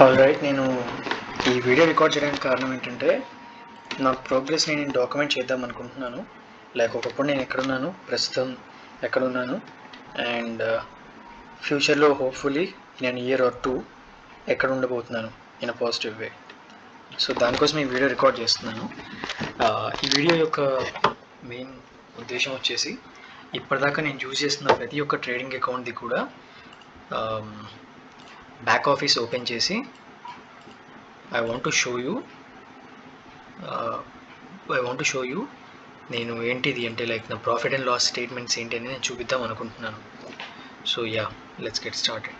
Alright, నేను ఈ video record చేయడానికి కారణం ఏంటంటే నా ప్రోగ్రెస్ని నేను డాక్యుమెంట్ చేద్దాం అనుకుంటున్నాను. లైక్ ఒకప్పుడు నేను ఎక్కడున్నాను, ప్రస్తుతం ఎక్కడున్నాను, అండ్ ఫ్యూచర్లో హోప్ఫుల్లీ నేను ఇయర్ ఆర్ 2 ఎక్కడ ఉండబోతున్నాను in a positive way. So దానికోసం ఈ వీడియో రికార్డ్ చేస్తున్నాను. ఈ వీడియో యొక్క మెయిన్ ఉద్దేశం వచ్చేసి ఇప్పటిదాకా నేను యూజ్ చేస్తున్న ప్రతి ఒక్క ట్రేడింగ్ అకౌంట్ది కూడా బ్యాక్ ఆఫీస్ ఓపెన్ చేసి I want to show you నేను ఏంటిది అంటే లైక్ నా ప్రాఫిట్ అండ్ లాస్ స్టేట్మెంట్స్ ఏంటి అని నేను చూపిద్దాం అనుకుంటున్నాను. So let's get started.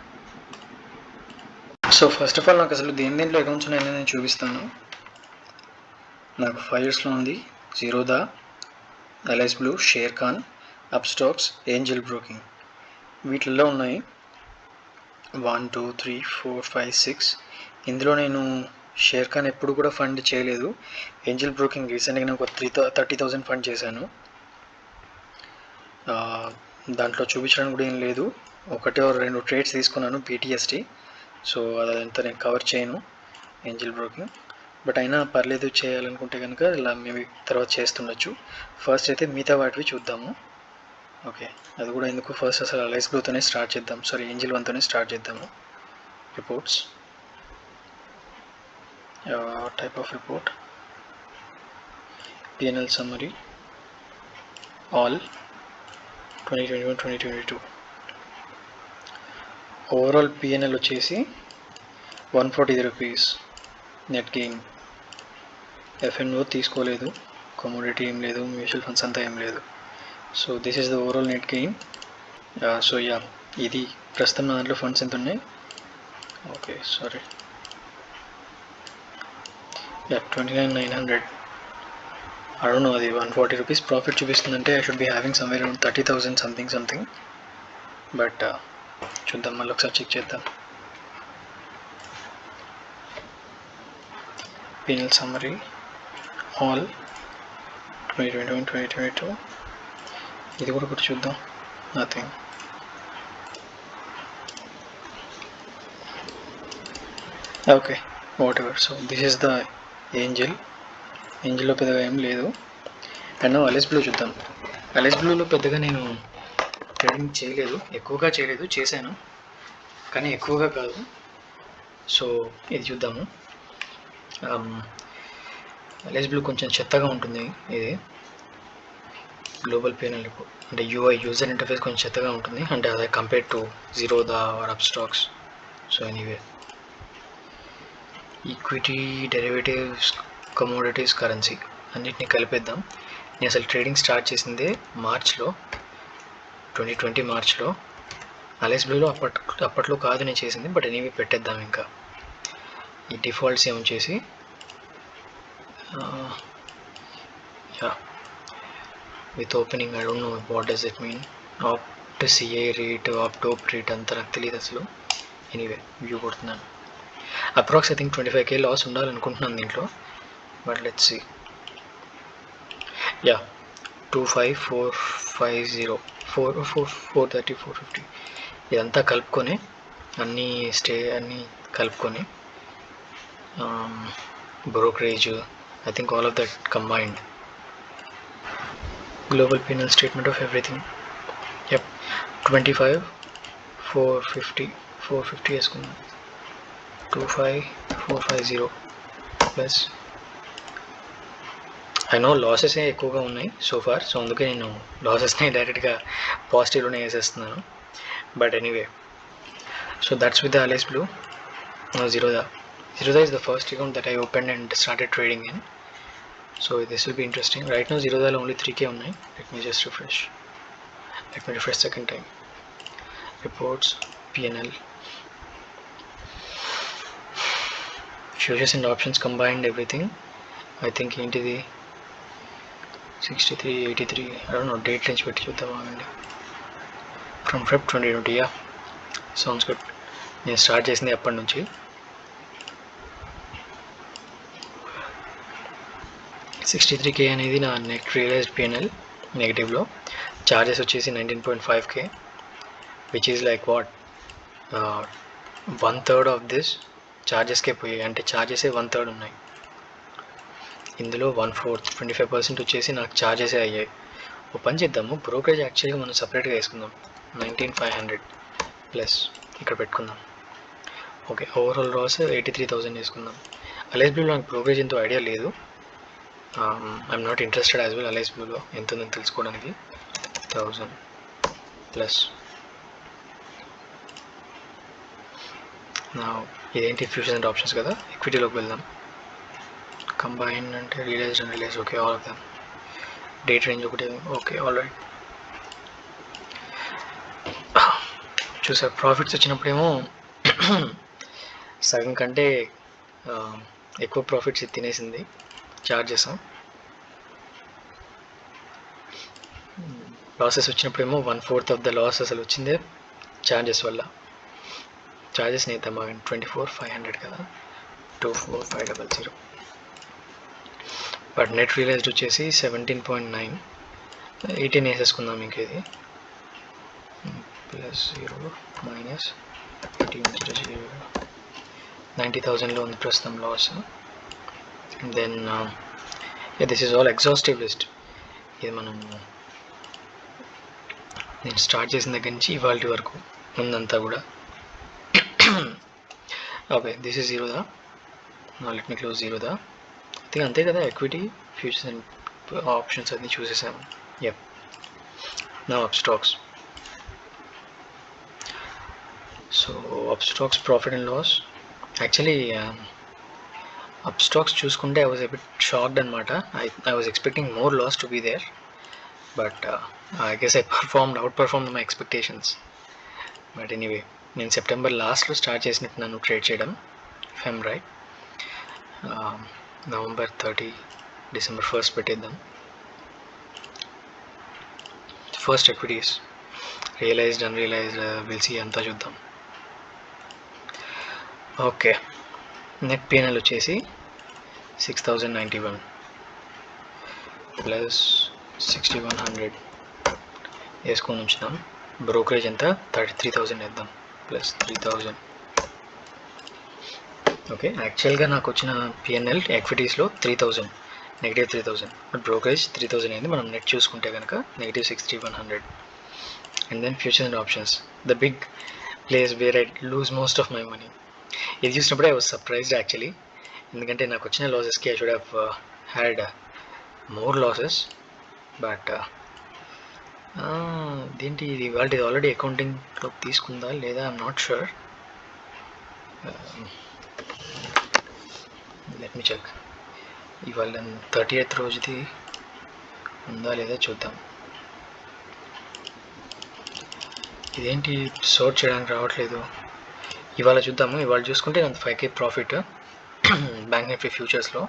So first of all నాకు అసలు దేంట్లో అకౌంట్స్ ఉన్నాయని నేను చూపిస్తాను. నాకు 5 yearsలో ఉంది Zerodha, ఎల్ఐస్ blue, share Khan, Upstox, Angel broking. వీటిల్లో ఉన్నాయి 1 2 3 4 5 6. ఇందులో నేను షేర్ ఖాన్ ఎప్పుడు కూడా ఫండ్ చేయలేదు. ఏంజల్ బ్రోకింగ్ రీసెంట్గా నేను ఒక 30,000 ఫండ్ చేశాను. దాంట్లో చూపించడానికి కూడా ఏం లేదు. 1 or 2 ట్రేడ్స్ తీసుకున్నాను PTSD. సో అదంతా నేను కవర్ చేయను ఏంజల్ బ్రోకింగ్. బట్ అయినా పర్లేదు, చేయాలనుకుంటే కనుక ఇలా మేము తర్వాత చేస్తుండొచ్చు. ఫస్ట్ అయితే మిగతా వాటివి చూద్దాము. ఓకే, అది కూడా ఎందుకు, ఫస్ట్ అసలు ఎల్ఐస్ బ్లూతోనే స్టార్ట్ చేద్దాం. సారీ, ఏంజల్ వన్తోనే స్టార్ట్ చేద్దాము. Reports, type of report, P&L summary, all 2021-2022. Overall P&L వచ్చేసి 140 రూపీస్ నెట్ గెయిన్. FNO తీసుకోలేదు, కమోడిటీ ఏం లేదు, మ్యూచువల్ ఫండ్స్ అంతా ఏం లేదు. So this is the overall net gain. So ఇది ప్రస్తుతం నా దాంట్లో ఫండ్స్ ఎంత ఉన్నాయి. Okay, sorry, 29,900. I don't know, అది 140 రూపీస్ ప్రాఫిట్ చూపిస్తుందంటే I should be having somewhere around 30,000 something. But చూద్దాం, మళ్ళీ ఒకసారి చెక్ చేద్దాం. P&L summary, all 2021-2022. ఇది కూడా ఒకటి చూద్దాం. Nothing. Okay, whatever. So this is the ఏంజల్లో పెద్దగా ఏం లేదు. అండ్ ఎల్ఐస్ బ్లూ చూద్దాం. ఎల్ఐస్ బ్లూలో పెద్దగా నేను ట్రేడింగ్ చేయలేదు, ఎక్కువగా చేయలేదు, చేశాను కానీ ఎక్కువగా కాదు. సో ఇది చూద్దాము. ఎల్ఐస్ బ్లూ కొంచెం చెత్తగా ఉంటుంది. ఇది గ్లోబల్ P&L రిపోర్ట్ అంటే యూజర్ ఇంటర్ఫేస్ కొంచెం చెత్తగా ఉంటుంది, అంటే అదే compare to Zerodha or Upstox. So anyway, equity, derivatives, commodities, currency అన్నిటిని కలిపేద్దాం. నేను అసలు ట్రేడింగ్ స్టార్ట్ చేసిందే మార్చ్లో, 2020 మార్చ్లో. ఎల్ఐస్ బ్లూలో అప్పట్లో కాదు నేను చేసింది, బట్ ఎనీవే పెట్టేద్దాం. ఇంకా ఈ డిఫాల్ట్స్ ఏమొచ్చేసి with opening, I don't know what does it mean. ఆప్ట్ సిఐ రేట్, ఆప్టోప్ రేట్ అంతా నాకు తెలియదు అసలు. ఎనీవే వ్యూ కొడుతున్నాను. Approx I think 25K loss ఉండాలనుకుంటున్నాను దీంట్లో, బట్ లెట్స్ సీ. 25,450, 430, 450 ఇదంతా కలుపుకొని అన్నీ కలుపుకొని brokerage, I think all of that combined. Global P&L statement of everything. 25,450 వేసుకున్నాను. 25,450 ప్లస్ ఐ నో లాసెస్ ఎక్కువగా ఉన్నాయి సో ఫార్. సో అందుకే నేను లాసెస్ని డైరెక్ట్గా పాజిటివ్లోనే వేసేస్తున్నాను. But anyway, so that's with the ఎల్ఐస్ blue. Zerodha is the first account that I opened and started trading in. So this will be interesting. Right now జీరోదాలో only 3K ఉన్నాయి. Let me refresh second time. Reports, P&L, futures and options combined, everything. I think ఏంటిది 63, 83, I don't know, date range పెట్టి చూద్దాం ఆగండి. From Feb 2020. Sounds good. నేను start చేసింది అప్పటి నుంచి. $63K అనేది నా నెట్ రియలైజ్డ్ P&L నెగిటివ్లో. చార్జెస్ వచ్చేసి 19.5K, which is like what 1/3 of this. ఛార్జెస్కే పోయాయి, అంటే ఛార్జెసే 1/3 ఉన్నాయి. ఇందులో 1/4 25% వచ్చేసి నాకు ఛార్జెసే అయ్యాయి. ఓ పని చేద్దాము, బ్రోకరేజ్ యాక్చువల్గా మనం సపరేట్గా వేసుకుందాం. 19,500 ప్లస్ ఇక్కడ పెట్టుకుందాం. ఓకే, ఓవరాల్ లాస్ 83,000 వేసుకుందాం. అలైస్ బ్లూలో నాకు బ్రోకరేజ్ ఎంతో ఐడియా లేదు. I'm not interested as well Alice బ్లూలో ఎంత ఉందని తెలుసుకోవడానికి. 1000 ప్లస్ నా ఇదేంటి ఫ్యూచర్స్ అండ్ ఆప్షన్స్ కదా, ఈక్విటీలోకి వెళ్దాం. కంబైన్ అంటే realized and realize, okay all of them. Date range ఒకటి, ఓకే ఆల్ రైట్. చూసారు ప్రాఫిట్స్ వచ్చినప్పుడేమో సగం కంటే ఎక్కువ ప్రాఫిట్స్ తినేసింది చార్జెస్. లాసెస్ వచ్చినప్పుడేమో 1/4 ఆఫ్ ద లాస్ అసలు వచ్చిందే చార్జెస్ వల్ల. చార్జెస్ నేద్దాం 24,500 కదా, 24,500. బట్ నెట్ రియలైజ్డ్ వచ్చేసి 17.9, 18 వేసేసుకుందాం. ఇంకేది ప్లస్ 0 మైనస్ 90,000లో ఉంది ప్రస్తుతం loss. Then this is all exhaustive list. ఇది మనం నేను స్టార్ట్ చేసిన దగ్గర నుంచి ఇవాళ వరకు ఉందంతా కూడా. Okay, this is Zerodha, let me close Zerodha. అయితే అంతే కదా, ఎక్విటీ ఫ్యూచర్స్ అండ్ ఆప్షన్స్ అన్నీ చూసేసాము. యప్, నా Upstox. So Upstox profit and loss. Actually Upstox చూసుకుంటే I was a bit shocked అనమాట. I was expecting more loss to be there, but I guess I outperformed my expectations. But anyway, నేను September లాస్ట్లో start చేసినట్టు నన్ను trade చేయడం, if I'm right. November 30, December 1 పెట్టేద్దాం. First equities, realized unrealized will see అంతా చూద్దాం. Okay, net PNL వచ్చేసి 6,091 plus 6,100 వేసుకొని ఉంచుదాం. బ్రోకరేజ్ ఎంత, 33,000 వేద్దాం ప్లస్ 3,000. ఓకే, యాక్చువల్గా నాకు వచ్చిన పిఎన్ఎల్ ఎక్విటీస్లో 3,000, నెగిటివ్ 3,000, బట్ బ్రోకరేజ్ 3,000 అయింది. మనం నెట్ చూసుకుంటే కనుక negative 6,100. And then futures and options, the big place where I lose most of my money. ఇది చూసినప్పుడు ఐ వాజ్ సర్ప్రైజ్డ్ యాక్చువల్లీ, ఎందుకంటే నాకు వచ్చిన లాసెస్కి I should have had more losses. But దేంటి ఇది వాళ్ళది ఆల్రెడీ అకౌంటింగ్లోకి తీసుకుందా లేదా, I'm not sure. Let me check. ఇవాళ 30th రోజుది ఉందా లేదా చూద్దాం. ఇదేంటి సోర్ట్ చేయడానికి రావట్లేదు. ఇవాళ చూద్దాము. ఇవాళ చూసుకుంటే నాకు 5K ప్రాఫిట్ బ్యాంక్ నిఫ్టీ ఫ్యూచర్స్లో.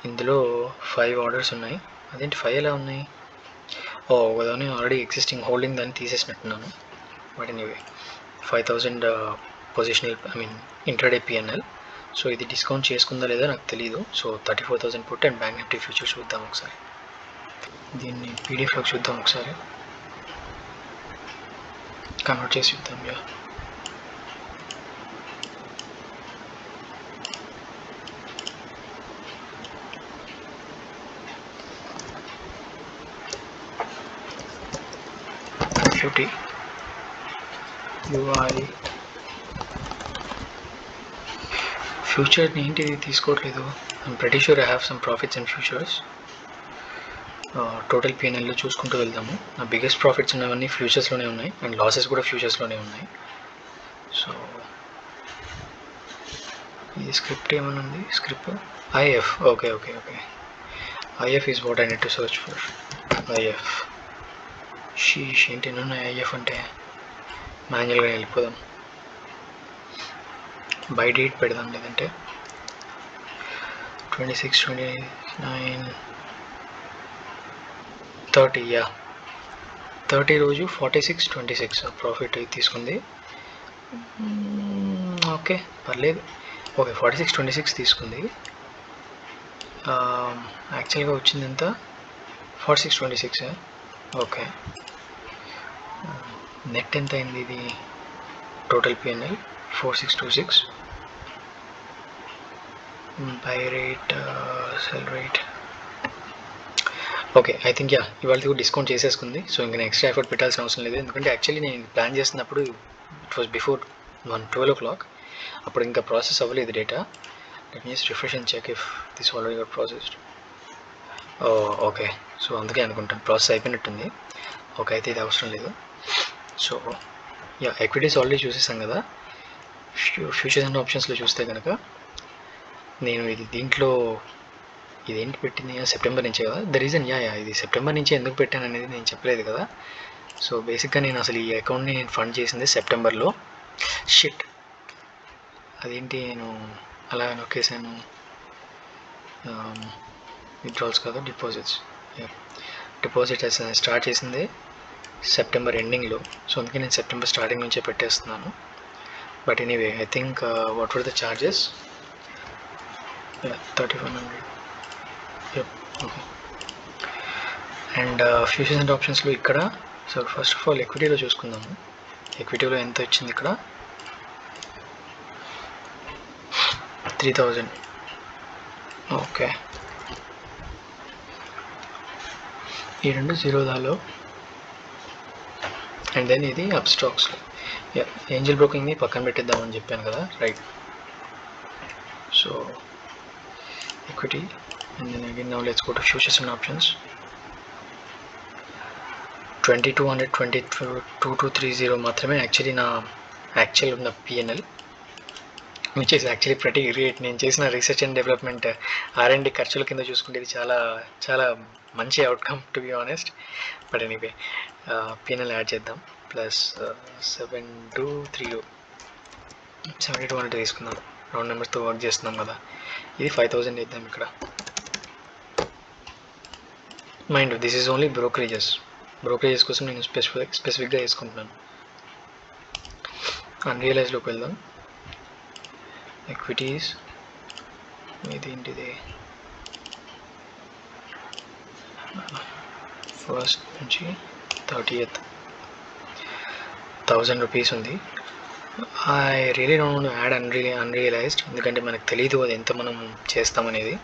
ఇందులో 5 ఆర్డర్స్ ఉన్నాయి. అదేంటి 5 ఎలా ఉన్నాయి? ఒకదాన్ని ఆల్రెడీ ఎగ్జిస్టింగ్ హోల్డింగ్ దాన్ని తీసేసినట్టున్నాను. But anyway 5,000 positional, I mean intraday PNL. So ఇది డిస్కౌంట్ చేసుకుందా లేదా నాకు తెలియదు. So 34,000 put and bank Nifty futures చూద్దాం ఒకసారి. దీన్ని పీడిఎఫ్లోకి చూద్దాం ఒకసారి, కన్వర్ట్ చేసి చూద్దాం. యా, UI ఫ్యూచర్ని ఏంటి తీసుకోవట్లేదు. I'm pretty sure I have some profits in futures. Total పిఎన్ఎల్లో చూసుకుంటూ వెళ్దాము. నా బిగ్గెస్ట్ ప్రాఫిట్స్ ఉన్నవన్నీ ఫ్యూచర్స్లోనే ఉన్నాయి అండ్ లాసెస్ కూడా ఫ్యూచర్స్లోనే ఉన్నాయి. సో ఈ స్క్రిప్ట్ ఏమైనా ఉంది, script if. Okay okay okay, if is what I need to search for. If ఏంటి ఉన్నాయి ఐఎఫ్ అంటే, మాన్యువల్గా వెళ్ళిపోదాం. బై డేట్ పెడదాం, లేదంటే 26, 29, 30. యా, 30 రోజు 46.26 ప్రాఫిట్ తీసుకుంది. ఓకే పర్లేదు. ఓకే 46.26 తీసుకుంది. యాక్చువల్గా వచ్చింది ఎంత, 46.26. ఓకే, నెట్ ఎంత అయింది ఇది, total PNL 4626 by rate, cell rate. Okay, I think yeah ఇవాళ కూడా డిస్కౌంట్ చేసేసుకుంది. సో ఇంకా నేను ఎక్స్ట్రా ఎఫర్ట్ పెట్టాల్సిన అవసరం లేదు, ఎందుకంటే యాక్చువల్లీ నేను ప్లాన్ చేసినప్పుడు ఇట్ వాస్ బిఫోర్ 12 o'clock. అప్పుడు ఇంకా ప్రాసెస్ అవ్వలేదు డేటా. Let me refresh and check if this already got processed. Okay, so అందుకే అనుకుంటాను ప్రాసెస్ అయిపోయినట్టుంది. ఓకే, అయితే ఇది అవసరం లేదు. సో యా, ఎక్విటీస్ ఆల్రెడీ చూసేసాం కదా. ఫ్యూచర్స్ అండ్ ఆప్షన్స్లో చూస్తే కనుక నేను ఇది దీంట్లో ఇదేంటి పెట్టింది సెప్టెంబర్ నుంచే కదా. ద రీజన్ ఇది సెప్టెంబర్ నుంచి ఎందుకు పెట్టాను అనేది నేను చెప్పలేదు కదా. సో బేసిక్గా నేను అసలు ఈ అకౌంట్ని నేను ఫండ్ చేసింది సెప్టెంబర్లో. షిట్, అదేంటి నేను అలా నొక్కేసాను. విత్డ్రాల్స్ కదా, డిపాజిట్స్. డిపాజిట్ స్టార్ట్ చేసింది సెప్టెంబర్ ఎండింగ్లో. సో అందుకే నేను సెప్టెంబర్ స్టార్టింగ్ నుంచే పెట్టేస్తున్నాను. But anyway, I think what were the charges? 3100. Okay. And futures and ఆప్షన్స్లో ఇక్కడ, సో ఫస్ట్ ఆఫ్ ఆల్ ఎక్విటీలో చూసుకుందాము. ఎక్విటీలో ఎంత వచ్చింది ఇక్కడ? 3000. ఓకే, ఈ రెండు జీరోదాలో. అండ్ దెన్ ఇది అప్ స్టాక్స్లో. ఏంజల్ బ్రోకింగ్ని పక్కన పెట్టేద్దామని చెప్పాను కదా, right. So equity, and then again now let's go to futures and options. 2222 మాత్రమే యాక్చువల్లీ నా యాక్చువల్ ఉన్న పిఎన్ఎల్, విచ్ ఈస్ యాక్చువల్లీ ప్రతి గ్రేట్. నేను చేసిన రీసెర్చ్ అండ్ డెవలప్మెంట్ R&D ఖర్చుల కింద చూసుకుంటే ఇది చాలా చాలా మంచి outcome to be honest. But anyway, PNL add చేద్దాం. ప్లస్ 7230 తీసుకుందాం. రౌండ్ నెంబర్స్తో వర్క్ చేస్తున్నాం కదా. ఇది 5000 ఇద్దాం ఇక్కడ. Mind, this is only brokerages కోసం నేను స్పెసిఫిక్గా వేసుకుంటున్నాను. అన్రియలైజ్లోకి వెళ్దాం. ఎక్విటీస్, ఇదేంటిది? ఫస్ట్ నుంచి 30th 1000 రూపీస్ ఉంది. I really don't add unrealised, ఎందుకంటే మనకు తెలియదు అది ఎంత మనం చేస్తామనేది,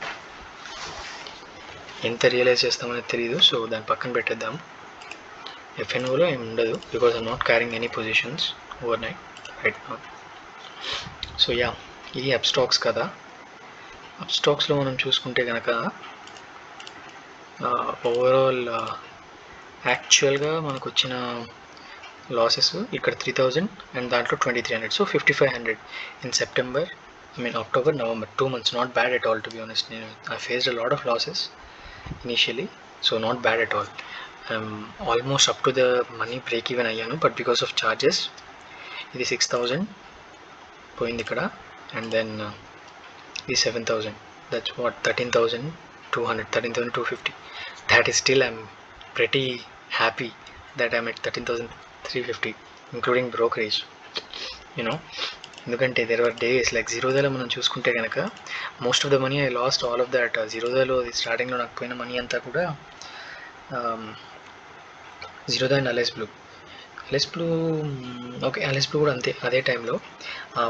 ఎంత రియలైజ్ చేస్తామనేది తెలియదు. సో దాన్ని పక్కన పెట్టేద్దాం. ఎఫ్ఎన్ఓలో ఏమి ఉండదు, because I'm not carrying any positions over night right now. So yeah, ఇది అప్ స్టాక్స్ కదా. అప్ స్టాక్స్లో మనం చూసుకుంటే కనుక ఓవరాల్ యాక్చువల్గా మనకు వచ్చిన లాసెస్ ఇక్కడ 3000 అండ్ దాంట్లో 2300, so 5500 in September, October, November, 2 months. Not bad at all, to be honest. I faced a lot of losses initially, so not bad at all. Almost up to the money break even ayyanu, but because of charges ఇది 6000 పోయింది ఇక్కడ. And then ఇది 7000, that's what 13,200, 13,250. that is still I'm pretty happy that I'm at 13,350 including brokerage, ఎందుకంటే there were days like జీరోదాలో మనం చూసుకుంటే కనుక most of the money I lost all of that. జీరోదాలో స్టార్టింగ్లో నాకు పోయిన మనీ అంతా కూడా Zerodha and Alice Blue okay, Alice Blue కూడా అంతే. అదే టైంలో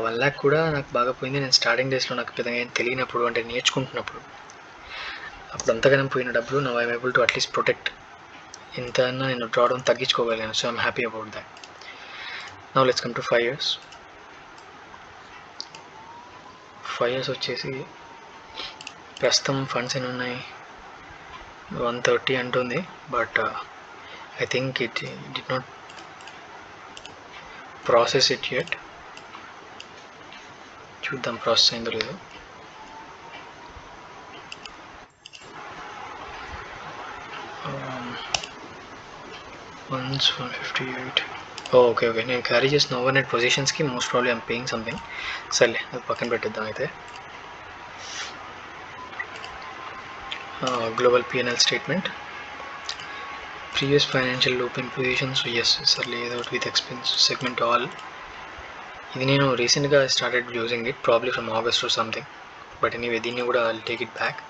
1 lakh కూడా నాకు బాగా పోయింది. నేను స్టార్టింగ్ డేస్లో నాకు పెద్దగా ఏం తెలియనప్పుడు, అంటే నేర్చుకుంటున్నప్పుడు, అప్పుడు అంతగానం పోయిన డబ్బులు now I'm able to at least protect. ఇంత అన్నా నేను డ్రాడౌన్ తగ్గించుకోగలిగాను. So I'm happy about that. Now let's come to 5 years. 5 years వచ్చేసి ప్రస్తుతం ఫండ్స్ ఎన్ని ఉన్నాయి? 130 అంటుంది. But I think it did not process it yet. చూద్దాం ప్రాసెస్ అయిందో లేదో. Once 158. ఓకే, నేను క్యారీ చేసిన ఓవర్ నైట్ పొజిషన్స్కి most probably I'm paying something. సర్లే, అది పక్కన పెట్టేద్దాం. అయితే global PNL statement, previous financial open positions, ఎస్ సర్లే, ఏదో విత్ ఎక్స్పెన్స్ సెగ్మెంట్ ఆల్. ఇది నేను రీసెంట్గా started using it, probably from August or something. But anyway, దీన్ని కూడా I'll take it back.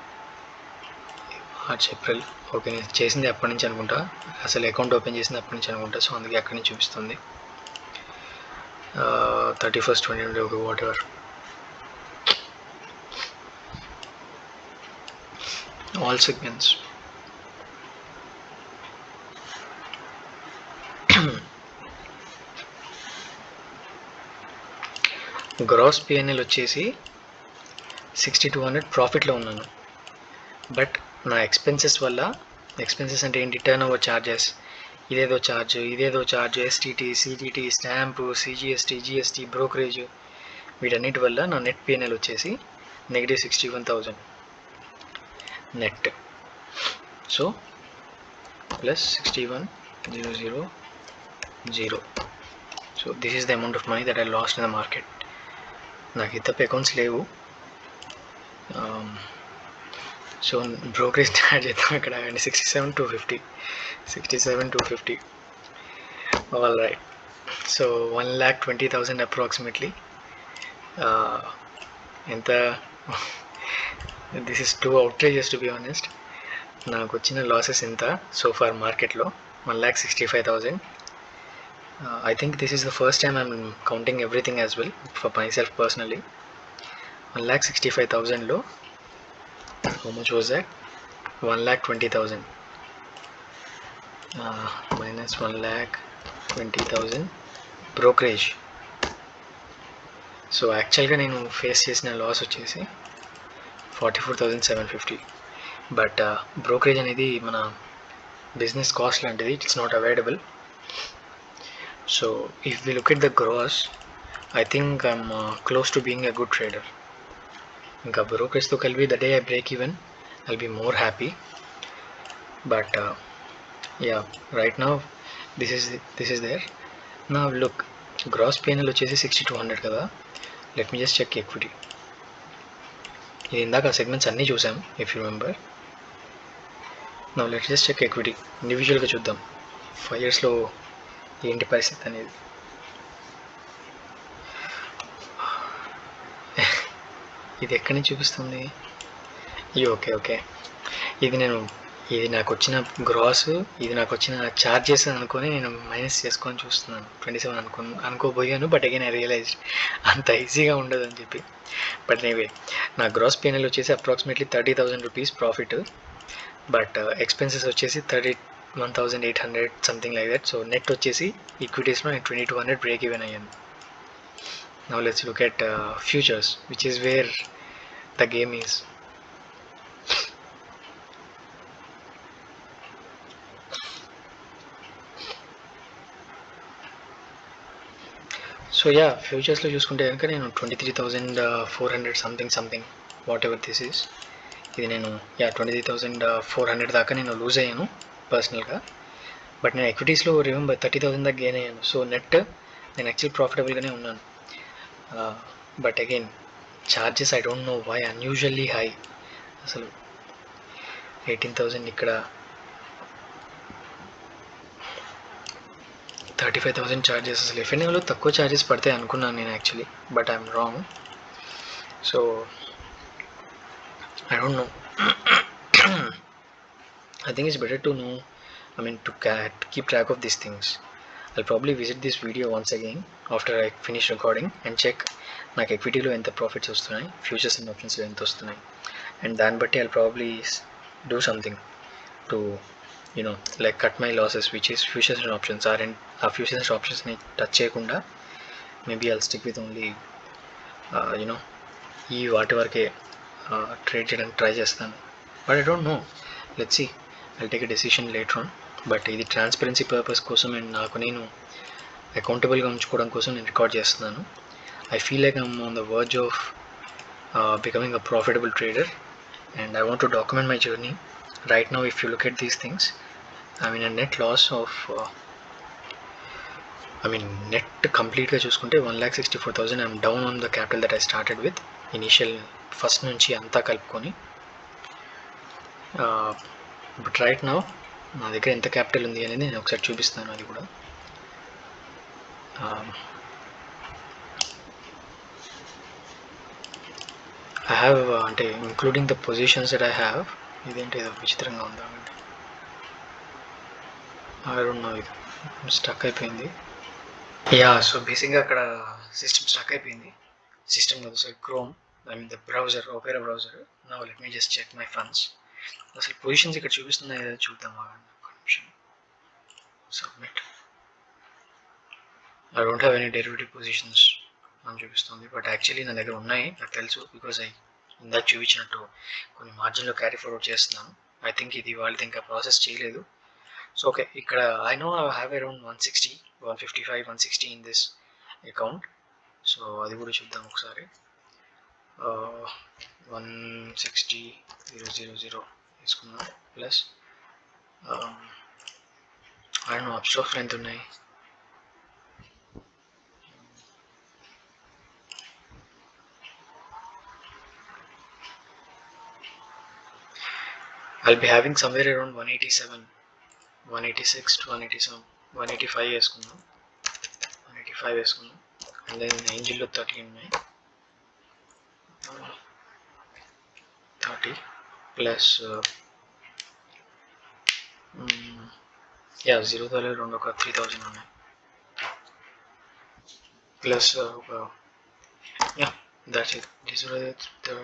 March, April. Okay, నేను చేసింది అప్పటి నుంచి అనుకుంటా, అసలు అకౌంట్ ఓపెన్ చేసింది అప్పటి నుంచి అనుకుంటా. సో అందుకే అక్కడి నుంచి చూపిస్తుంది. 31st 2020. Okay, whatever. all segments. Gross PNL వచ్చేసి 6200 ప్రాఫిట్లో ఉన్నాను. బట్ నా ఎక్స్పెన్సెస్ వల్ల, ఎక్స్పెన్సెస్ అంటే ఏంటి, టర్న్ ఓవర్ ఛార్జెస్, ఇదేదో charge, STT, CTT, stamp, CGST, GST, brokerage, వీటన్నిటి వల్ల నా నెట్ పిఎన్ఎల్ వచ్చేసి -61,000 net. So plus 61,000. So this is the amount of money that I lost in the market. నాకు ఇతర అకౌంట్స్ లేవు. సో బ్రోకరేజ్ స్టార్ట్ చేద్దాం ఇక్కడ. 67,250. All right. So 1,20,000 approximately. ఎంత, this is too outrageous to be honest. నాకు వచ్చిన losses ఎంత so far మార్కెట్లో? 1,65,000. I think this is the first time I'm counting everything as well for myself personally. 1,65,000 లో how much was that? 1,20,000 minus 1,20,000 brokerage. So యాక్చువల్గా నేను face చేసిన loss వచ్చేసి 44,750. But brokerage అనేది మన బిజినెస్ కాస్ట్ లాంటిది, it's not available. So if we look at the gross, I think I'm close to being a good trader. Inka brokerage to kalbi, the day I break even, I'll be more happy. But yeah, right now this is there. Now look, gross P&L వచ్చేసి 6,200 కదా. Let me just check equity. ఇది ఇందాక segments అన్నీ చూసాం, if you remember. Now let's just check equity. ఇండివిజువల్గా చూద్దాం 5 yearsలో ఏంటి పరిస్థితి అనేది. ఇది ఎక్కడి నుంచి చూపిస్తుంది? ఓకే. ఇది నాకు వచ్చిన గ్రాస్, ఇది నాకు వచ్చిన ఛార్జెస్ అనుకొని నేను మైనస్ చేసుకొని చూస్తున్నాను. 27 అనుకోబోయాను. బట్ అగైన్ ఐ రియలైజ్ అంత ఈజీగా ఉండదు అని చెప్పి. బట్ ఎనీవే, నా గ్రాస్ పిఎన్ఎల్ వచ్చేసి approximately 30,000 rupees profit. But expenses వచ్చేసి 31,800 something like that. So net వచ్చేసి ఈక్విటీస్లో నేను 2,200 బ్రేక్ ఈవెన్ అయ్యాను. Now let's look at futures, which is where the game is. So ya, ఫ్యూచర్స్లో చూసుకుంటే కనుక నేను 23,400 something whatever this is. ఇది నేను 23,400 దాకా నేను లూజ్ అయ్యాను పర్సనల్గా. బట్ నేను ఎక్విటీస్లో రిమెంబర్ 30,000 దాకా గెయిన్ అయ్యాను. సో నెట్ నేను యాక్చువల్ ప్రాఫిటబుల్గానే ఉన్నాను. But again charges I don't know why unusually high. అసలు 18,000, ఇక్కడ 35,000 ఛార్జెస్. అసలు ఎఫ్ఎన్ఏలో తక్కువ ఛార్జెస్ పడతాయి అనుకున్నాను నేను actually, but I'm wrong. So I don't know. I think it's better to know, to keep track of these things. I'll probably visit this video once again after I finish recording and check నాకు ఎక్విటీలో ఎంత profits వస్తున్నాయి, futures and ఆప్షన్స్లో ఎంత వస్తున్నాయి, and దాన్ని బట్టి I'll probably do something to like cut my losses, which is futures and options. ఆ futures and optionsని touch చేయకుండా maybe I'll stick with only ఈ వాటి వరకే ట్రేడ్ చేయడానికి ట్రై చేస్తాను. But I don't know, let's see, I'll take a decision later on. But ఇది transparency purpose కోసం and నాకు నేను అకౌంటబుల్గా ఉంచుకోవడం కోసం నేను రికార్డ్ చేస్తున్నాను. I feel like I'm on the verge of becoming a profitable trader, and I want to document my journey. Right now, if you look at these things, I'm in a net loss of net కంప్లీట్గా చూసుకుంటే 1,64,000. I'm down on the capital that I started with initial first నుంచి అంతా కలుపుకొని. But right now నా దగ్గర ఎంత capital ఉంది అనేది నేను ఒకసారి చూపిస్తాను. అది కూడా ఐ హ్యావ్, అంటే including the positions that I have. ఇదేంటి ఏదో విచిత్రంగా ఉందా? ఐ డోంట్ నో, ఇది స్టక్ అయిపోయింది. సో బేసిక్గా అక్కడ సిస్టమ్ స్టక్ అయిపోయింది. System also Chrome, the browser, Opera browser. Now let me just check my funds. అసలు పొజిషన్స్ ఇక్కడ చూపిస్తున్నాయి కదా, చూద్దాం ఆగండి ఒక నిమిషం. Submit. I don't have any derivative positions అని చూపిస్తుంది, బట్ యాక్చువల్లీ నా దగ్గర ఉన్నాయి, నాకు తెలుసు. బికాజ్ ఇందాక చూపించినట్టు కొన్ని మార్జిన్లో క్యారీ ఫార్వర్డ్ చేస్తున్నాను. ఐ థింక్ ఇది వాళ్ళది ఇంకా ప్రాసెస్ చేయలేదు. సో ఓకే, ఇక్కడ I know I have around 160, 155, 160 in this account. So అది కూడా చూద్దాం ఒకసారి. 160,000 తీసుకున్నాం plus I don't no Upstox ఎంత ఉన్నాయి. I'll be having somewhere around 187, 186 to 187, 185 వేసుకుందాం, 185 వేసుకుందాం. అండ్ దెన్ ఏంజిల్లో 30 ఉన్నాయి, 30 ప్లస్ $0 ఒక 3,000 ఉన్నాయి, ప్లస్ ఒక that's it. These are the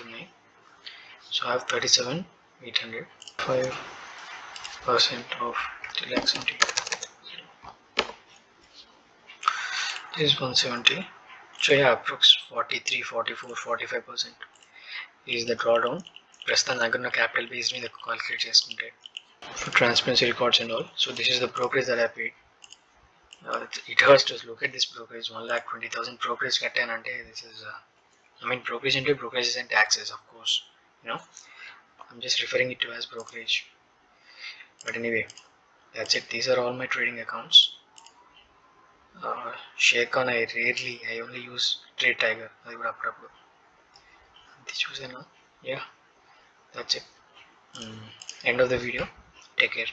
ఉన్నాయి. So I have 37,800, 5% of 3,70,000. This is 170. So yeah, approx 43, 44, 45% is the drawdown. ప్రస్తుతం దగ్గర ఉన్న క్యాపిటల్ బేస్ మీద కాల్కులేట్ చేసుకుంటే for transparency records and all. So this is the brokerage that I paid. It hurts to look at this brokerage. 1,20,000 brokerage కట్టానంటే this is I mean brokerage and brokerages and taxes, of course, you know, I'm just referring it to as brokerage. But anyway, that's it. These are all my trading accounts. Sharecon I only use Trade Tiger. అది కూడా అప్పుడప్పుడు అది చూసాను. Yeah, that's it. End of the video. Take care.